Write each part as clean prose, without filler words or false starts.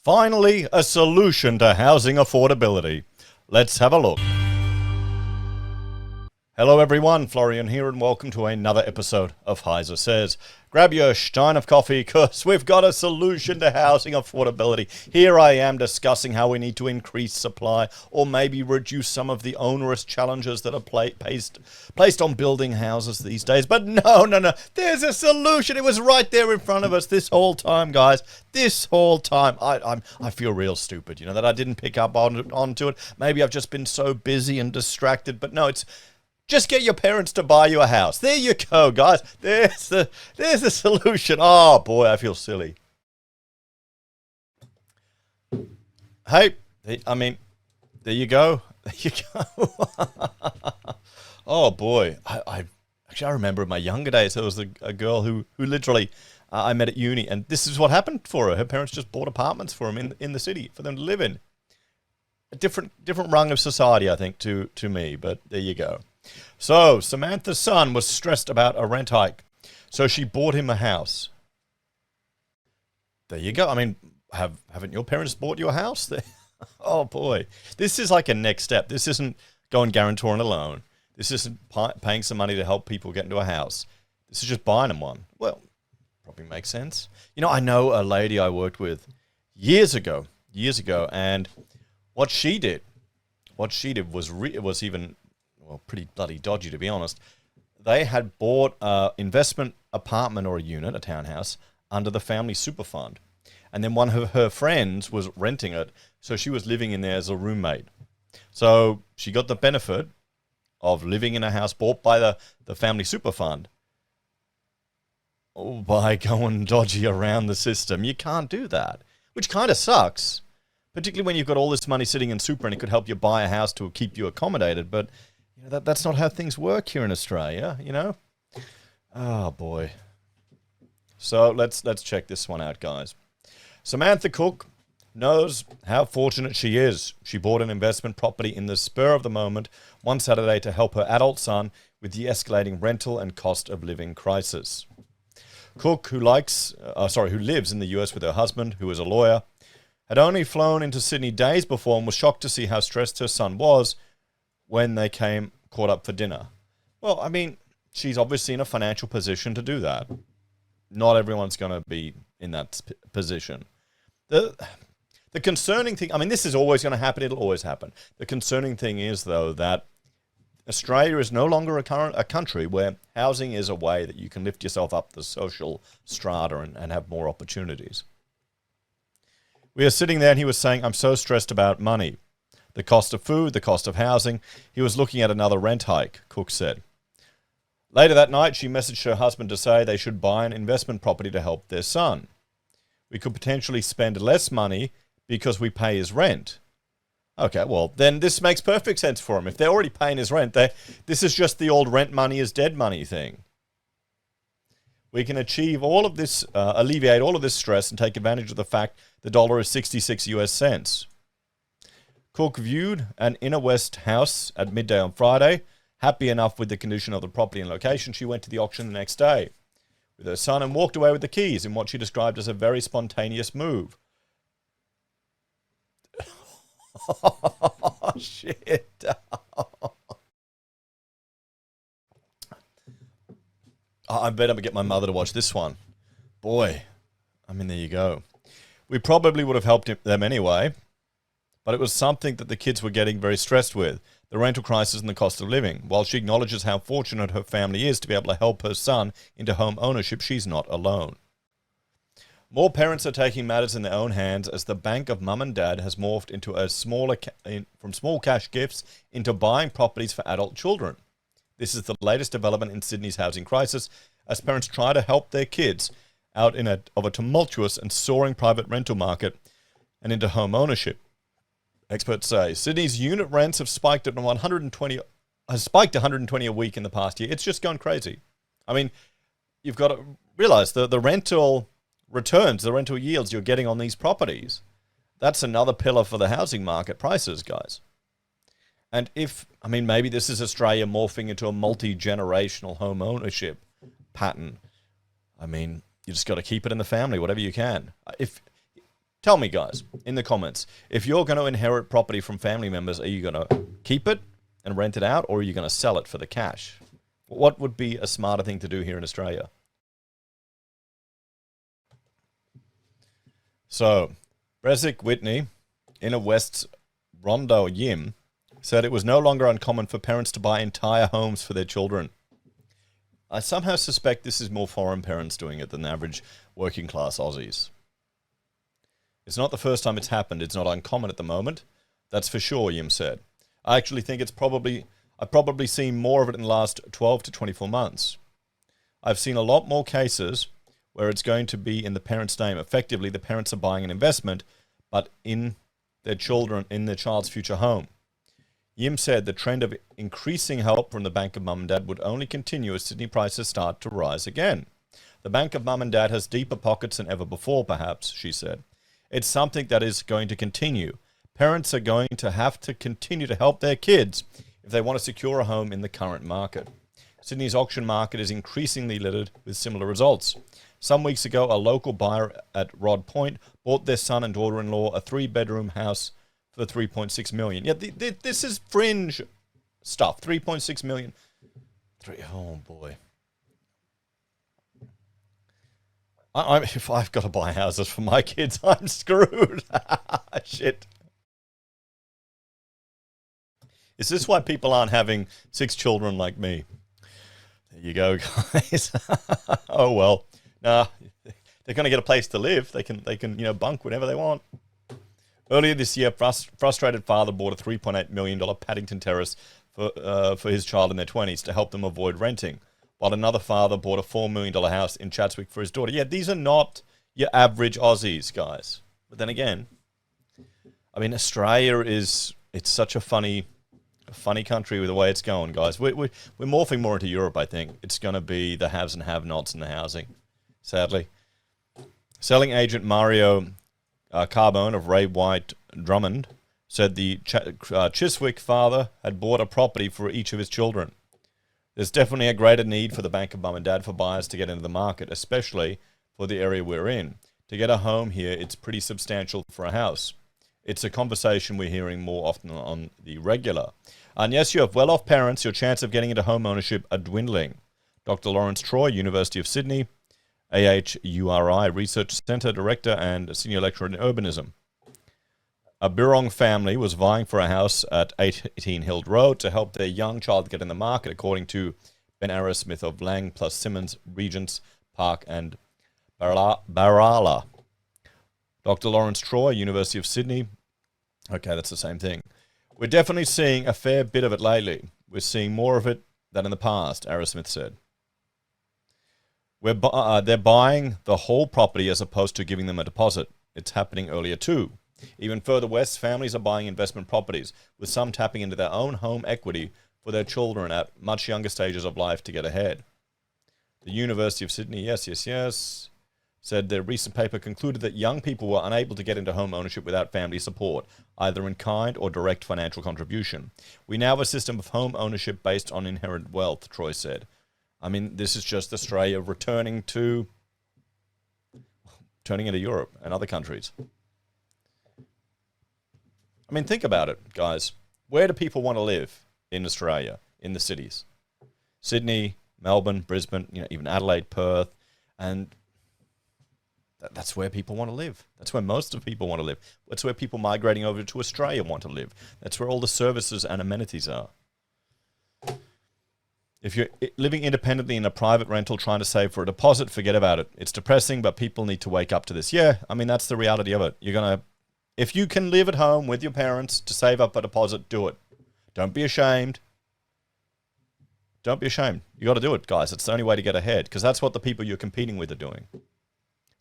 Finally, a solution to housing affordability. Let's have a look. Hello everyone, Florian here and welcome to another episode of HeiseSays. Grab your stein of coffee because we've got a solution to housing affordability. Here I am discussing how we need to increase supply or maybe reduce some of the onerous challenges that are placed on building houses these days. But no, there's a solution. It was right there in front of us this whole time, guys. This whole time. I feel real stupid, that I didn't pick up onto it. Maybe I've just been so busy and distracted, but no, it's just get your parents to buy you a house. There you go, guys. There's the solution. Oh, boy, I feel silly. Hey, there you go. There you go. Oh, boy. I remember in my younger days, there was a girl who literally I met at uni, and this is what happened for her. Her parents just bought apartments for them in the city for them to live in. A different rung of society, I think, to me, but there you go. So, Samantha's son was stressed about a rent hike, so she bought him a house. There you go. Haven't your parents bought you a house? Oh, boy. This is like a next step. This isn't going guarantoring a loan. This isn't paying some money to help people get into a house. This is just buying them one. Well, probably makes sense. I know a lady I worked with years ago, and what she did was even pretty bloody dodgy, to be honest. They had bought an investment apartment or a unit, a townhouse, under the family super fund. And then one of her friends was renting it, so she was living in there as a roommate. So she got the benefit of living in a house bought by the family super fund by going dodgy around the system. You can't do that, which kind of sucks, particularly when you've got all this money sitting in super and it could help you buy a house to keep you accommodated. But that's not how things work here in Australia, Oh, boy. So let's check this one out, guys. Samantha Cook knows how fortunate she is. She bought an investment property in the spur of the moment one Saturday to help her adult son with the escalating rental and cost of living crisis. Cook, who lives in the US with her husband, who is a lawyer, had only flown into Sydney days before and was shocked to see how stressed her son was when they caught up for dinner. Well, she's obviously in a financial position to do that. Not everyone's going to be in that position. The concerning thing, this is always going to happen. It'll always happen. The concerning thing is, though, that Australia is no longer a country where housing is a way that you can lift yourself up the social strata and have more opportunities. We are sitting there and he was saying, I'm so stressed about money. The cost of food, the cost of housing. He was looking at another rent hike, Cook said. Later that night, she messaged her husband to say they should buy an investment property to help their son. We could potentially spend less money because we pay his rent. Okay, well, then this makes perfect sense for him. If they're already paying his rent, this is just the old rent money is dead money thing. We can achieve all of this, alleviate all of this stress and take advantage of the fact the dollar is 66 US cents. Cook viewed an inner west house at midday on Friday. Happy enough with the condition of the property and location, she went to the auction the next day with her son and walked away with the keys in what she described as a very spontaneous move. Oh, shit. I better get my mother to watch this one. Boy, there you go. We probably would have helped them anyway, but it was something that the kids were getting very stressed with, the rental crisis and the cost of living. While she acknowledges how fortunate her family is to be able to help her son into home ownership, she's not alone. More parents are taking matters in their own hands as the bank of mum and dad has morphed into from small cash gifts into buying properties for adult children. This is the latest development in Sydney's housing crisis as parents try to help their kids out of a tumultuous and soaring private rental market and into home ownership. Experts say Sydney's unit rents have spiked at 120 a week in the past year. It's just gone crazy. You've got to realize the rental returns, the rental yields you're getting on these properties. That's another pillar for the housing market prices, guys. And maybe this is Australia morphing into a multi-generational home ownership pattern. You just got to keep it in the family, whatever you can. Tell me, guys, in the comments, if you're going to inherit property from family members, are you going to keep it and rent it out, or are you going to sell it for the cash? What would be a smarter thing to do here in Australia? So, Bresic Whitney, Inner West's Rondo Yim, said it was no longer uncommon for parents to buy entire homes for their children. I somehow suspect this is more foreign parents doing it than average working class Aussies. It's not the first time it's happened. It's not uncommon at the moment. That's for sure, Yim said. I actually think I've probably seen more of it in the last 12 to 24 months. I've seen a lot more cases where it's going to be in the parent's name. Effectively, the parents are buying an investment, but in their child's future home. Yim said the trend of increasing help from the Bank of Mum and Dad would only continue as Sydney prices start to rise again. The Bank of Mum and Dad has deeper pockets than ever before, perhaps, she said. It's something that is going to continue. Parents are going to have to continue to help their kids if they want to secure a home in the current market. Sydney's auction market is increasingly littered with similar results. Some weeks ago, a local buyer at Rod Point bought their son and daughter-in-law a 3-bedroom house for $3.6 million. Yeah, this is fringe stuff. $3.6 million. Oh boy. If I've got to buy houses for my kids, I'm screwed. Shit. Is this why people aren't having 6 children like me? There you go, guys. Oh well. Nah, they're going to get a place to live. They can bunk whenever they want. Earlier this year, frustrated father bought a $3.8 million Paddington Terrace for his child in their 20s to help them avoid renting, while another father bought a $4 million house in Chatswick for his daughter. Yeah, these are not your average Aussies, guys. But then again, I mean, Australia it's such a funny country with the way it's going, guys. We're morphing more into Europe, I think. It's going to be the haves and have-nots in the housing, sadly. Selling agent Mario Carbone of Ray White Drummond said the Chiswick father had bought a property for each of his children. There's definitely a greater need for the Bank of Mum and Dad for buyers to get into the market, especially for the area we're in. To get a home here, it's pretty substantial for a house. It's a conversation we're hearing more often on the regular. And yes, you have well-off parents, your chance of getting into home ownership are dwindling. Dr. Lawrence Troy, University of Sydney, AHURI Research Centre Director and Senior Lecturer in Urbanism. A Birrong family was vying for a house at 18 Hill Road to help their young child get in the market, according to Ben Arrowsmith of Lang plus Simmons, Regents Park and Barala. Dr. Lawrence Troy, University of Sydney. Okay, that's the same thing. We're definitely seeing a fair bit of it lately. We're seeing more of it than in the past, Arrowsmith said. They're buying the whole property as opposed to giving them a deposit. It's happening earlier too. Even further west, families are buying investment properties, with some tapping into their own home equity for their children at much younger stages of life to get ahead. The University of Sydney, yes, said their recent paper concluded that young people were unable to get into home ownership without family support, either in kind or direct financial contribution. We now have a system of home ownership based on inherent wealth, Troy said. I mean, this is just Australia turning into Europe and other countries. I mean, think about it, guys. Where do people want to live in Australia, in the cities? Sydney, Melbourne, Brisbane, even Adelaide, Perth, and that's where people want to live. That's where most of people want to live. That's where people migrating over to Australia want to live. That's where all the services and amenities are. If you're living independently in a private rental trying to save for a deposit, forget about it. It's depressing, but people need to wake up to this. Yeah, I mean, that's the reality of it. If you can live at home with your parents to save up a deposit, do it. Don't be ashamed. Don't be ashamed. You got to do it, guys. It's the only way to get ahead, because that's what the people you're competing with are doing.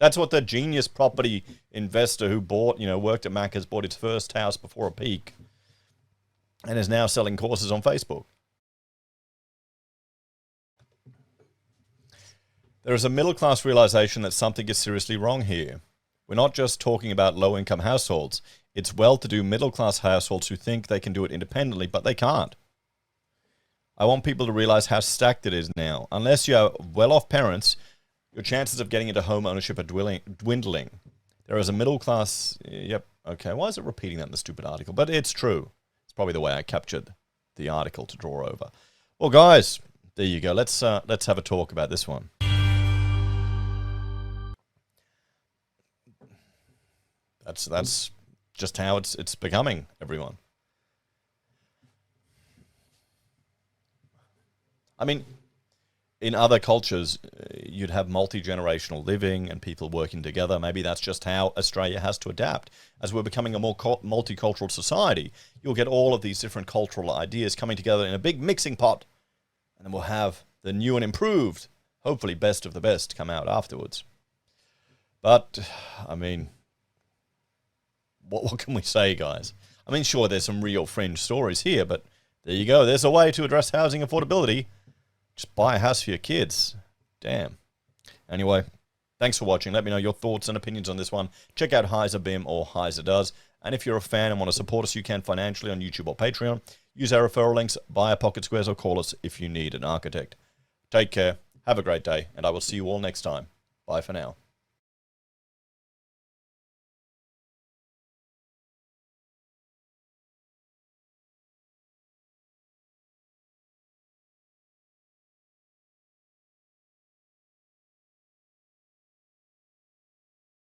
That's what the genius property investor who worked at Macca's, bought his first house before a peak, and is now selling courses on Facebook. There is a middle-class realization that something is seriously wrong here. We're not just talking about low-income households. It's well-to-do middle-class households who think they can do it independently, but they can't. I want people to realize how stacked it is now. Unless you have well-off parents, your chances of getting into home ownership are dwindling. There is a middle class. Yep. Okay. Why is it repeating that in the stupid article? But it's true. It's probably the way I captured the article to draw over. Well, guys, there you go. Let's have a talk about this one. That's just how it's becoming, everyone. I mean, in other cultures, you'd have multi-generational living and people working together. Maybe that's just how Australia has to adapt. As we're becoming a more multicultural society, you'll get all of these different cultural ideas coming together in a big mixing pot. And then we'll have the new and improved, hopefully best of the best, come out afterwards. But, I mean, what can we say, guys? I mean, sure, there's some real fringe stories here, but there you go. There's a way to address housing affordability. Just buy a house for your kids. Damn. Anyway, thanks for watching. Let me know your thoughts and opinions on this one. Check out Heise BIM or Heise Does. And if you're a fan and want to support us, you can financially on YouTube or Patreon. Use our referral links, buy a Pocket Squares, or call us if you need an architect. Take care. Have a great day, and I will see you all next time. Bye for now.